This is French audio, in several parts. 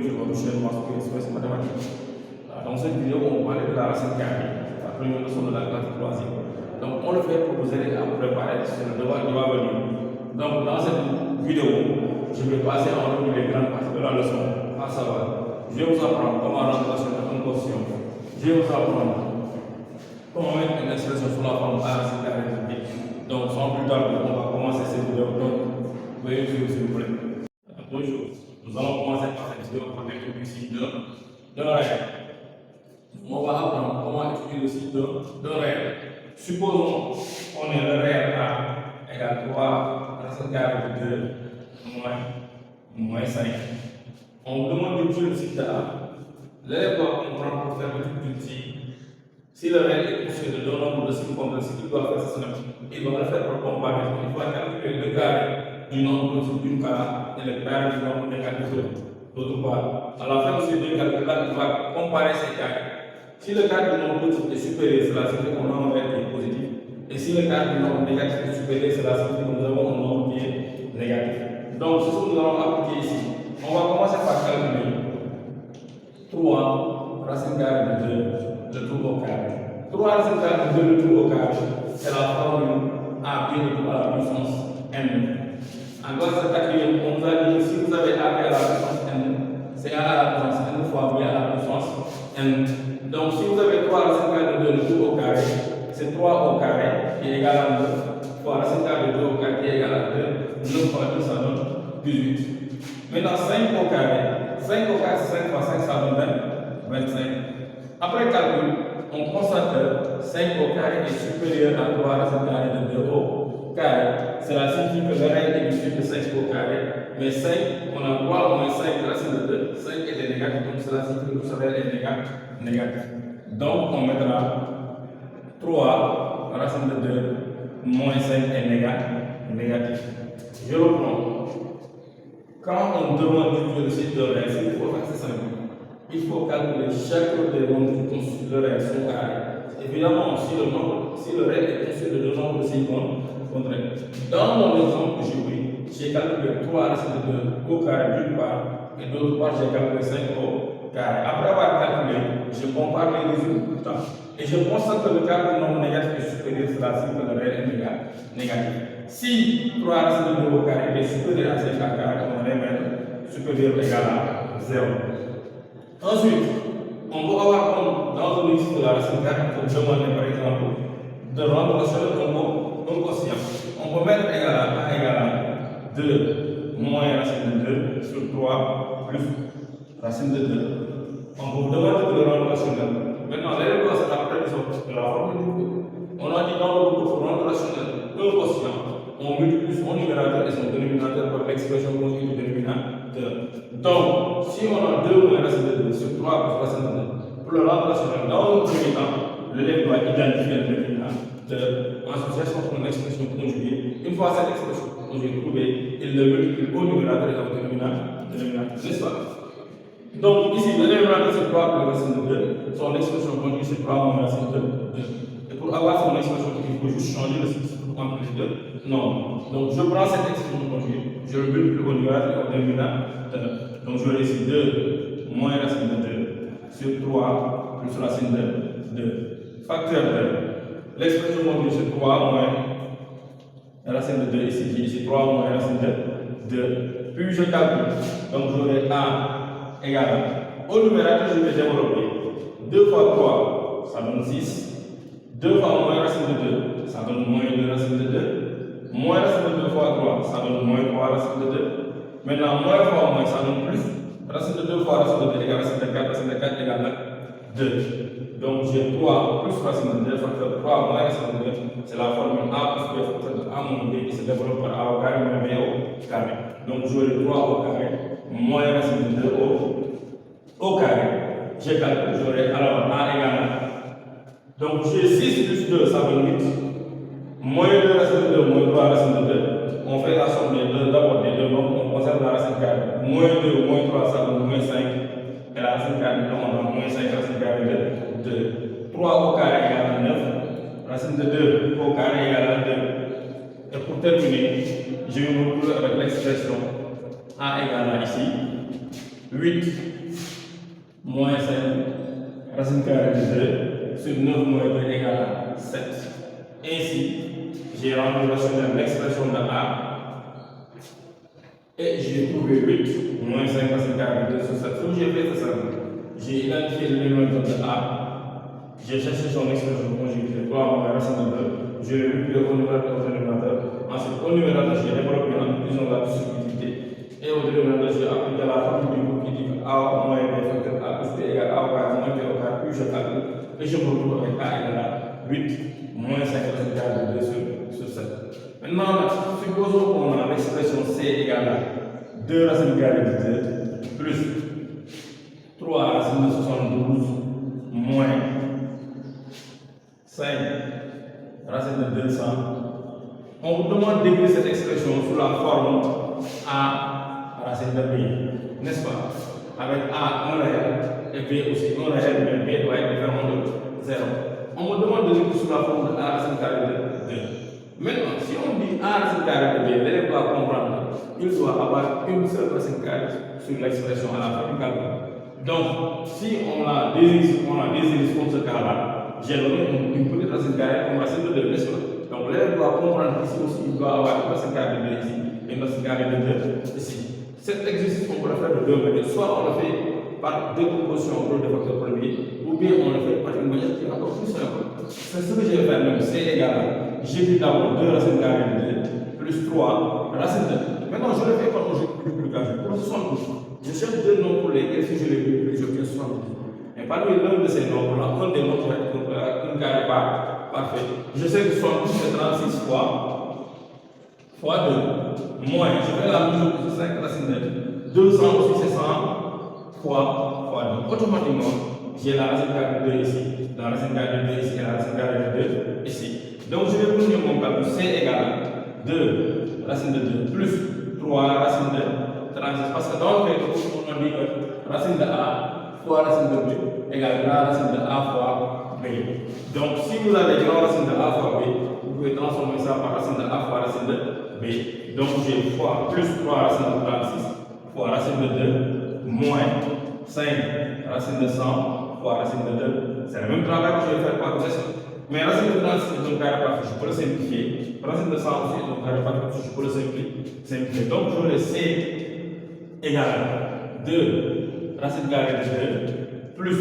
bienvenue sur votre chaîne Massouk Express Mathématiques. Dans cette vidéo, on va parler de la racine carrée, la première leçon de la classe de troisième. Donc, on le fait pour vous aider à préparer sur le devoir qui va venir. Donc, dans cette vidéo, je vais passer en revue les grandes parties de la leçon, à savoir, je vais vous apprendre comment remplacer une quotient. Je vais vous apprendre comment mettre une expression sous la forme A racine carrée de B. Donc, sans plus tarder, on va commencer cette vidéo. Donc, veuillez suivre s'il vous plaît. Bonjour, nous allons commencer par cette vidéo avec le principe de réel. On va apprendre comment étudier le cycle de réel. Supposons qu'on ait le réel A égale 3 racine carrée de 2 moins 5. On vous demande d'étudier le cycle de A. L'élève doit comprendre pour faire l'étude d'outil. Si le réel est constitué de deux nombres de cycles complexes, il doit faire cela. Il va le faire par comparaison. Il va calculer le carré du nombre positif d'une part et le carré du nombre négatif d'autre part. À la fin de ces deux calculs-là, il va comparer ces carrés. Si le carré du nombre positif est supérieur, cela signifie qu'on a un réel qui est positif. Et si le carré du nombre négatif est supérieur, cela signifie que nous avons un nombre qui est négatif. Donc, c'est ce que nous allons appliquer ici. On va commencer par calculer 3 racine carrée de 2, le tout au carré. 3 racine carrée de 2, le tout au carré, c'est la formule A bien de tout à la puissance n. En classe de quatrième, on nous a dit si vous avez A à la puissance n, c'est A à la puissance n fois B à la puissance n. Donc, si vous avez 3 racine carrée de 2, le tout au carré, c'est 3 au carré qui est égal à 9 fois racine carrée de 2 au carré qui est égal à 2. 9 fois 2, ça donne 18. Maintenant, 5 au carré. 5 au carré, c'est 5 fois 5, ça donne 25. Après calcul, on constate que 5 au carré est supérieur à 3 racine carrée de 2 au carré. Cela signifie que le réel est issu de 5 au carré. Mais 5, on a 3 moins 5 racine de 2. 5 est négatif, donc cela signifie que ce réel est négatif. Donc, on mettra 3 racine de 2 moins 5 est négatif. Je reprends. Quand on demande d'étudier le cycle de réel, il faut faire c'est simple. Il faut calculer chaque des nombres qui constituent le réel son carré. Évidemment, si le réel est constitué de deux nombres de cycles contraires. Dans mon exemple que j'ai pris, j'ai calculé 3 racines de 2 au carré d'une part et d'autre part j'ai calculé 5 au carré. Après avoir calculé, je compare les résultats et je constate que le carré du nombre négatif est supérieur, cela signifie que le réel est négatif. Si 3 racines de 2 au carré est supérieur à 5 au carré, on va mettre supérieur égal à 0. Ensuite, on peut avoir comme dans le liste de la racine carrée, on peut demander par exemple de rendre un quotient. On peut mettre égal à 1 égal à 2 moins racine de 2 sur 3 plus racine de 2. On peut demander de le rendre rationnel. Maintenant, l'élève doit s'adapter de la formule. On a dit dans le groupe pour rendre rationnel un quotient, on multiplie son numérateur et son dénominateur par l'expression conjugée du dénominateur. Donc, si on a 2 moins racine de 2 sur 3 plus racine de 2, pour le rendre rationnel, dans un premier temps, l'élève doit identifier le dénominateur en association avec une expression conjuguée. Une fois cette expression conjuguée trouvée, il le multiplie au numérateur et au dénominateur, n'est-ce pas? Donc, ici, le dénominateur c'est 3 plus racine de 2, son expression conjuguée c'est 3 moins racine de 2. Et pour avoir son expression conjuguée, il faut juste changer le substitut entre les deux. Non. Donc, je prends cette expression conjuguée, je le multiplie au numérateur et au dénominateur. Donc, je vais ici 2 moins racine de 2 sur 3 plus racine de 2. Facteur de l'expression conjuguée c'est 3 moins racine de 2 ici 3 moins racine de 2. Puis je calcule. Donc, j'aurai A égale au numérateur, je vais développer 2 fois 3, ça donne 6. 2 fois moins racine de 2, ça donne moins 2 racine de 2. Moins racine de 2 fois 3, ça donne moins 3 racine de 2. Maintenant, moins fois moins, ça donne plus. Racine de 2 fois racine de 2 égale racine de 4, racine de 4 égale 2. Donc, j'ai 3 plus racine de 2, facteur 3 moins racine de 2. C'est la formule A plus B facteur de A moins B qui se développe par A au carré moins B au carré. Donc, j'aurai 3 au carré moins racine de 2 au carré. J'ai calculé, j'aurai alors A égale à. Donc, j'ai 6 plus 2, ça donne 8. Moins 2 racine de 2, moins 3 racine de 2. On fait la somme des deux, d'abord des deux nombres, on conserve la racine carrée. Moins 2, moins 3, ça donne moins 5. Et la racine carrée, on a moins 5 racine carrée de 2. 3 au carré égale à 9. Racine de 2 au carré égale à 2. Et pour terminer, je vais me retrouver avec l'expression A égale à ici 8 moins 5 racine carrée de 2 sur 9 moins 2 égale à 7. Ainsi, j'ai rendu rationnel l'expression de A et j'ai trouvé 8 moins 5 racine carrée de 2 sur 7. Donc j'ai fait ça. J'ai identifié le numéro de A, j'ai cherché son expression conjuguée 3 moins racine de 2, je l'ai multiplié au numérateur au dénominateur. Ensuite, au numérateur, j'ai développé en utilisant la distributivité. Et au dénominateur, j'ai appliqué la formule du groupe qui dit que A moins B facteur A plus B égale A au carré moins B au carré, puis je calcule et je me retrouve avec A égale à 8 moins 5 racine carrée de 2 sur 7. Maintenant, supposons qu'on a l'expression C égale à 2 racine carrée de 2 plus 3 racine de 72 moins 5 racine de 200. On vous demande d'écrire cette expression sous la forme A racine de B, n'est-ce pas? Avec A 1 réel et B aussi 1 réel, mais B doit être différent de 0. On me demande de l'écrire sous la forme de A racine carrée de 2. Maintenant, si on dit A racine carrée de B, l'élève doit comprendre qu'il doit avoir une seule racine carrée sur l'expression à la fin du calcul. Donc, si on a des exercices comme ce cas-là, j'ai donné une petite racine carrée comme racine de 2, n'est-ce pas? Donc, l'élève doit comprendre ici aussi, il doit avoir une racine carrée de 2 ici et une racine carrée de 2 ici. Cet exercice, on peut le faire de deux manières. Soit on le fait par décomposition au de facteur premier, ou bien on le fait par une manière qui est encore plus simple. C'est ce que je vais faire même. C'est égal à, j'écris d'abord 2 racines carrées de 2 plus 3 racines de 2. Maintenant, je le fais par un jeu de multiplication. Pour 72, je cherche deux nombres pour lesquels si je les multiplie, j'obtiens 72. Et parmi l'un de ces nombres-là, un des nombres va être une carré parfait. Je sais que 72 c'est 36 fois 2. Moins, je vais la mesure de 5 racines de 200 aussi c'est 100 fois 2. Automatiquement, j'ai la racine carrée de 2 ici, la racine carrée de 2 ici et la racine carrée de 2 ici. Donc je vais prendre mon calcul, C égale à 2 racine de 2 plus 3 racine de 36. Parce que dans le cas on a dit que racine de A fois racine de B égale la racine de A fois B. Donc si vous avez grand racine de A fois B, vous pouvez transformer ça par racine de A fois racine de B. Donc j'ai fois plus 3 racine de 36 fois racine de 2 moins 5 racine de 100 fois racine de 2. C'est le même travail que je vais faire par question. Mais racine de 36 est un carré parfait, je peux le simplifier. Racine de 100 aussi est un carré parfait, je peux le simplifier. Donc j'aurai C égale 2 racine carrée de 2 plus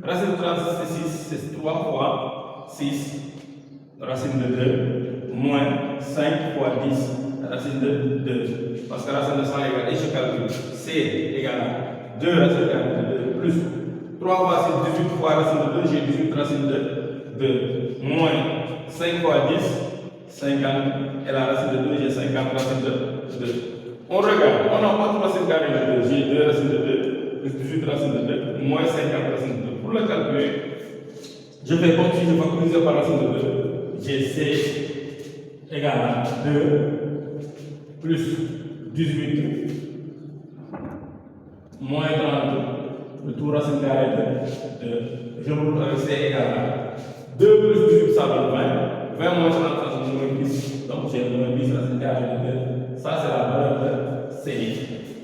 racine de 36 c'est 6, c'est 3 fois 6 racine de 2 moins 5 fois 10 racine de 2. Parce que racine de 100 égale, et je calcule, C égale à 2 racine carrée de 2 plus 3 fois 6, 18 fois racine de 2, j'ai 18 racine de 2 moins 5 fois 10, 50 et la racine de 2, j'ai 50 racine de 2. On regarde, on a 4 racines carrées de 2, j'ai 2 racines de 2 plus 18 racines de 2 moins 50 racines de 2. Pour le calculer, je fais comme si je factorisais par racine de 2, j'ai C égale à 2 plus 18 moins 30, le tout racine carrée de 2. Je me retrouve avec C égale à 2 plus 18, ça donne 20. 20 moins 30, ça donne moins 10. Donc j'ai moins 10 racine carrée de 2. Ça c'est la valeur de C.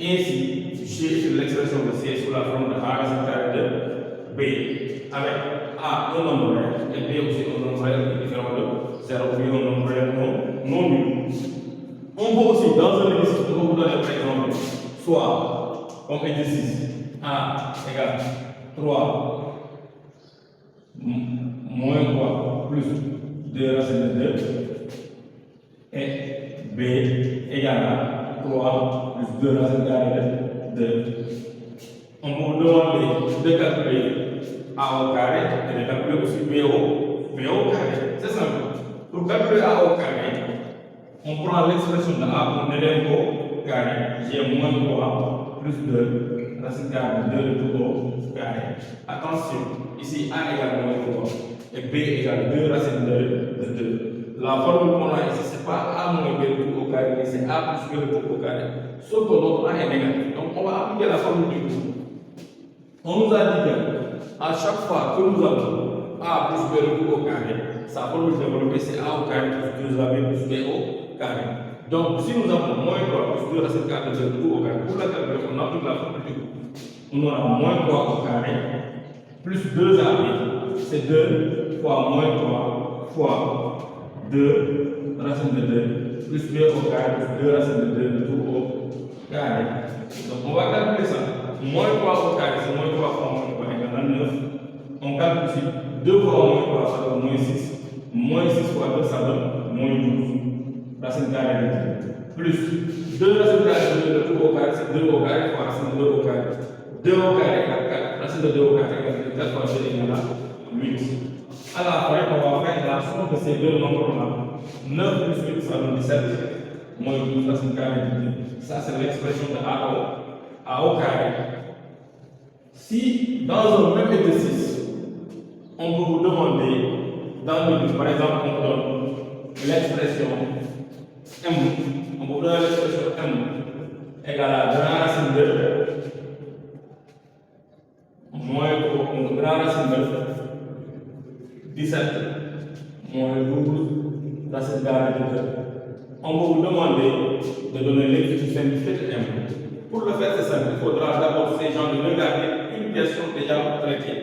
Ainsi, j'ai l'expression de C sous la forme de A racine carrée de B. Avec A un nombre réel et B aussi un nombre réel qui est différent de 0 ou un nombre réel non nul. On peut aussi, dans un exercice, on peut vous donner par exemple, soit comme exercice A égale 3 moins 3 plus 2 racines de 2 et B égale à 3 plus 2 racines carrées de 2. On peut vous demander de calculer A au carré et de calculer aussi B au carré. C'est simple. Pour calculer A au carré, on prend l'expression de A, on élève au carré. J'ai moins 3 plus 2 racine carrée de 2 de tout au carré. Attention, ici A égale moins 3 et B égale 2 racines de 2. La formule qu'on a ici, ce n'est pas A moins B de tout au carré, mais c'est A plus B de tout au carré. Sauf que notre A est négatif. Donc on va appliquer la formule du coup. On nous a dit que à chaque fois que nous avons A plus B de tout au carré, sa formule développée c'est A au carré plus 2AB plus B au carré. Donc, si nous avons moins 3 plus 2 racine carrée de 2 tout au carré, pour la calculer, on applique la formule du coup. On aura moins 3 au carré plus 2ab, c'est 2 fois moins 3 fois 2 racine de 2 plus 2 au carré plus 2 racine de 2 de tout au carré. Donc, on va calculer ça. Moins 3 au carré, c'est moins 3 fois moins 3 égale à 9. On calcule ici 2 fois moins 3, ça donne moins 6. Moins 6 fois 2, ça donne moins 12. Racine carrée de 2. Plus 2 racine carrée de 2 de tout au carré, c'est 2 au carré fois racine de 2 au carré. 2 au carré égale 4. Racine de 2 au carré égale 4 fois 2 égale 8. À la fin, on va faire la somme de ces deux nombres-là. 9 plus 8, ça donne 17. Moins 12 racine carrée de 2. Ça, c'est l'expression de A au carré. Si dans un même exercice, on peut vous demander, dans le par exemple, on donne l'expression M, on peut donner l'expression M égale à grand racine de moins grand racine de 17 moins 12 racine carrée de 2. On peut vous demander de donner l'expression simplifiée de M. Pour le faire, c'est simple. Il faudra d'abord ces gens de regarder une question déjà traitée.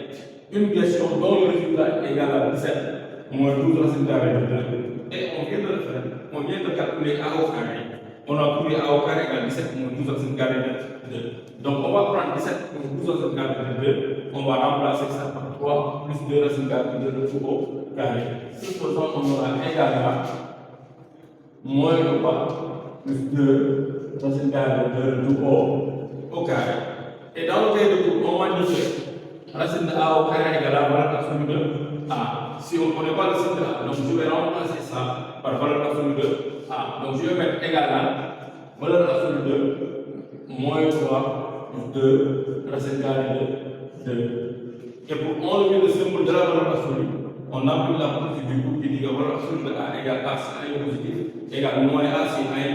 Une question dont le résultat est égal à 17 moins 12 racine carrée de 2. Et on vient de le faire. On vient de calculer A au carré. On a trouvé A au carré égale 17 moins 12 racine carrée de 2. Donc on va prendre 17 moins 12 racine carrée de 2. On va remplacer ça par 3 plus 2 racine carrée de 2 tout au carré. Ce faisant, on aura égal à moins 3 plus 2 racine carrée de 2 tout au carré. Et dans le cas de cours, on va dire racine de A au carré égale à valeur absolue de A. Si on ne connaît pas le signe de A, donc je vais remplacer ça par valeur absolue de A. Donc je vais mettre égal à valeur absolue de moins 3 plus 2 racine carrée de 2. Et pour enlever le symbole de la valeur absolue, on applique la politique du coup qui dit que la valeur absolue de A égale A si A est positif, égale moins A si A est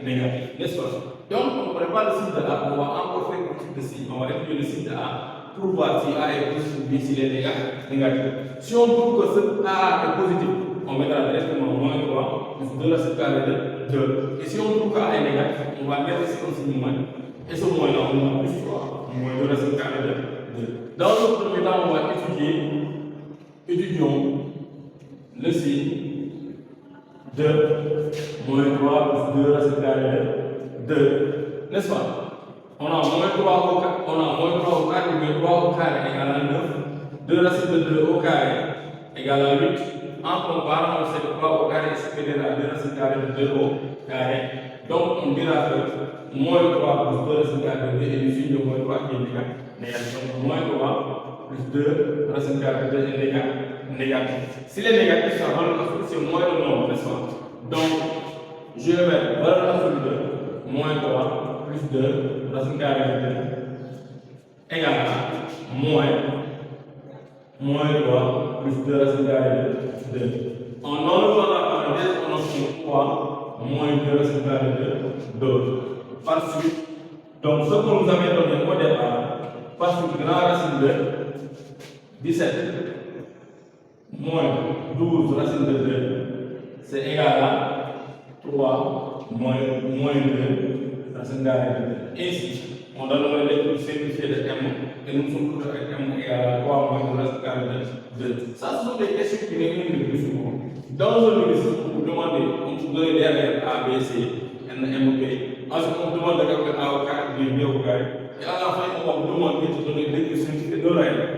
négatif. N'est-ce pas? Donc on ne connaît pas le signe de A, on va encore faire un type de signe. On va étudier le signe de A pour voir si A est positif ou bien s'il est négatif. Si on trouve que ce A est positif, on mettra directement moins 3 plus 2 racine carrée de 2. Et si on trouve que A est négatif, on va mettre ici un signe moins. Et ce moins-là, on va plus 3 moins 2 racine carrée de 2. Dans le premier temps, on va étudions le signe de moins 3 plus 2 racine carrée de 2. N'est-ce pas? On a moins 3 au carré, moins 3 au carré égale à 9. 2 racine de 2 au carré égale à 8. En comparant, on sait que 3 au carré est supérieur à 2 racine carrée de 2 au carré. Donc on dira que moins 3 plus 2 racine carrée de 2 est le signe de moins 3 qui est négatif. Donc moins 3 plus 2 racine carrée de 2 est négatif. S'il est négatif, sa valeur absolue c'est moins le nombre, n'est-ce pas? Donc je vais mettre valeur absolue de moins 3 plus 2 racine carrée de 2 égale à moins 3 plus 2 racine carrée de 2. En enlevant la parenthèse, on obtient 3 moins 2 racine carrée de 2. Par suite, donc ce qu'on nous avait donné au départ, par suite grand racine de 17 moins 12 racine de 2, c'est égal à 3 moins 2 racine carrée de 2. Ainsi, on donne le lecture simplifiée de M et nous sommes toujours avec M égale à 3 moins 2 racine carrée de 2. Ça, ce sont des questions qui reviennent le plus souvent. Dans un exercice, on vous demande, on vous donne des règles A, B, C, N, M, P. Ensuite, on vous demande de calculer A au carré, B au carré. Et à la fin, on va vous demander de donner des lecture simplifiée de règles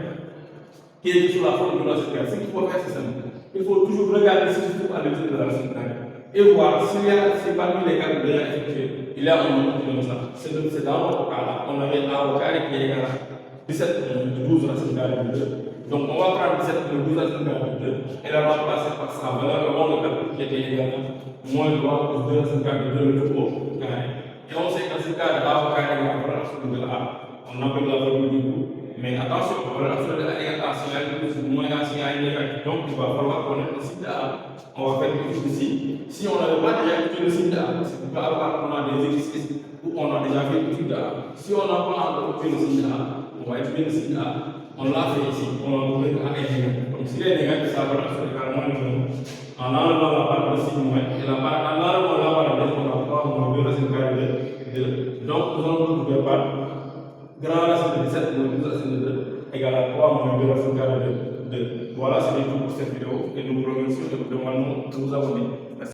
qui est sur la forme de la racine carrée. Ce qu'il faut faire, c'est simple. Il faut toujours regarder ce qui se trouve à l'étude de la racine carrée et voir s'il y a, si parmi les calculs déjà effectués, il y a un nombre qui donne ça. C'est dans notre cas-là. On avait A au carré qui est égal à 17 12 racine carrée de 2. Donc on va prendre 17 12 racine carrée de 2 et la remplacer par sa valeur avant le calcul qui était égal à moins 3 plus 2 racine carrée de 2 le tout au carré. Et on sait que dans ce cas, A au carré est la valeur absolue de A. On appelle la valeur du coup. Mais attention, la valeur absolue de A égale A si A est plus moins A si A est négatif. Donc il va falloir connaître le signe de A. On va faire quelque chose ici. Si on n'avait pas déjà étudié le signe de A, c'est qu'on peut avoir des exercices où on a déjà fait l'étude A. Si on n'a pas encore fait le signe A, on va étudier le signe A. On l'a fait ici, on l'a trouvé à ingénieur. Donc si les dégâts ça va être également en enlevant la barre de signe moins et la barre, en enlevant la barre de on a 3 moins 2 racines carrées de 2. Donc nous allons trouver par grand racine de 17 moins 12 racines de 2 égale à 3 moins 2 racines carrées de 2. Voilà, c'est tout pour cette vidéo et nous vous remercions et vous demandons de vous abonner. Merci.